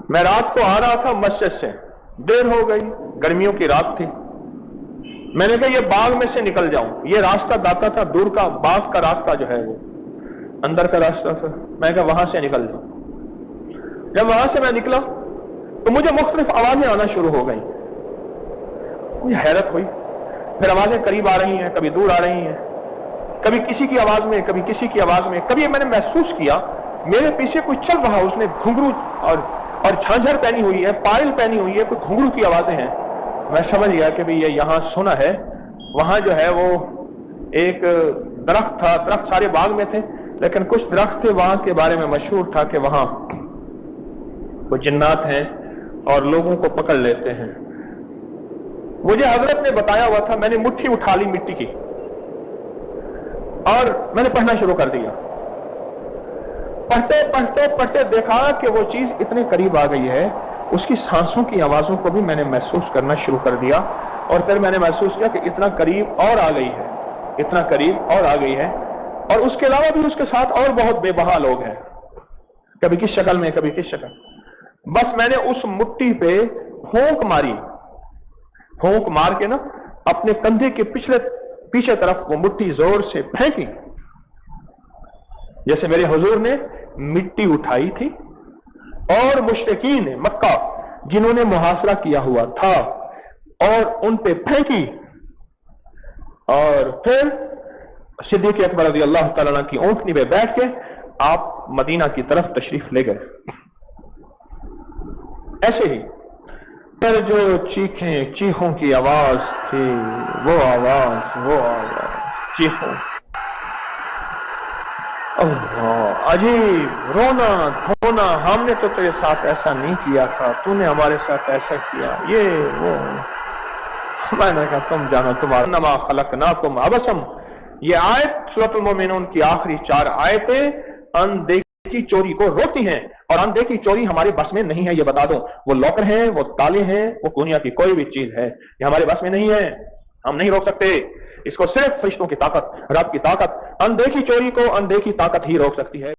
میں رات کو آ رہا تھا مسجد سے، دیر ہو گئی، گرمیوں کی رات تھی، میں نے کہا یہ باغ میں سے نکل جاؤں، یہ راستہ داتا تھا دور کا، باغ کا راستہ جو ہے وہ اندر کا راستہ تھا، میں کہا وہاں سے نکل جاؤں۔ جب وہاں سے میں نکلا تو مجھے مختلف آوازیں آنا شروع ہو گئیں، مجھے حیرت ہوئی، پھر آوازیں قریب آ رہی ہیں، کبھی دور آ رہی ہیں، کبھی کسی کی آواز میں، کبھی کسی کی آواز میں، کبھی میں نے محسوس کیا میرے پیچھے کوئی چل رہا، اس نے گھنگرو اور جھانجھر پہنی ہوئی ہے، پائل پہنی ہوئی ہے، کوئی گھنگرو کی آوازیں ہیں۔ میں سمجھ گیا کہ یہ یہاں سنا ہے، وہاں جو ہے وہ ایک درخت تھا، درخت سارے باغ میں تھے لیکن کچھ درخت تھے وہاں کے بارے میں مشہور تھا کہ وہاں وہ جنات ہیں اور لوگوں کو پکڑ لیتے ہیں۔ مجھے حضرت نے بتایا ہوا تھا، میں نے مٹھی اٹھا لی مٹی کی اور میں نے پڑھنا شروع کر دیا۔ پڑھتے پڑھتے پڑھتے دیکھا کہ وہ چیز اتنے قریب آ گئی ہے، اس کی سانسوں کی آوازوں کو بھی میں نے محسوس کرنا شروع کر دیا، اور پھر میں نے محسوس کیا کہ اتنا قریب اور آ گئی ہے، اتنا قریب اور آ گئی ہے، اور اس کے علاوہ بھی اس کے ساتھ اور بہت بے بہا لوگ ہیں، کبھی کس شکل میں، کبھی کس شکل۔ بس میں نے اس مٹی پہ پھونک ماری، پھونک مار کے نا اپنے کندھے کے پیچھے طرف وہ مٹی زور سے پھینکی، جیسے میرے حضور نے مٹی اٹھائی تھی اور مشرکین مکہ جنہوں نے محاصرہ کیا ہوا تھا اور ان پہ پھینکی، اور پھر صدیق اکبر رضی اللہ تعالیٰ عنہ کی اونٹنی پہ بیٹھ کے آپ مدینہ کی طرف تشریف لے گئے۔ ایسے ہی پھر جو چیخوں کی آواز تھی، وہ آواز چیخوں، اللہ عجیب، رونا دھونا، ہم نے تو تیرے ساتھ ایسا نہیں کیا تھا، تو نے ہمارے ساتھ ایسا کیا، یہ وہ۔ میں نے کہا تم جانو تمہارا انما خلقناکم عبثا، یہ آیت سورۃ المومنون کی آخری 4 آیتیں اندیکھی چوری کو روکتی ہیں، اور اندیکھی چوری ہمارے بس میں نہیں ہے، یہ بتا دو۔ وہ لاکر ہیں، وہ تالے ہیں، وہ دنیا کی کوئی بھی چیز ہے، یہ ہمارے بس میں نہیں ہے، ہم نہیں روک سکتے اس کو، صرف فرشتوں کی طاقت، رب کی طاقت، اندیکھی چوری کو اندیکھی طاقت ہی روک سکتی ہے۔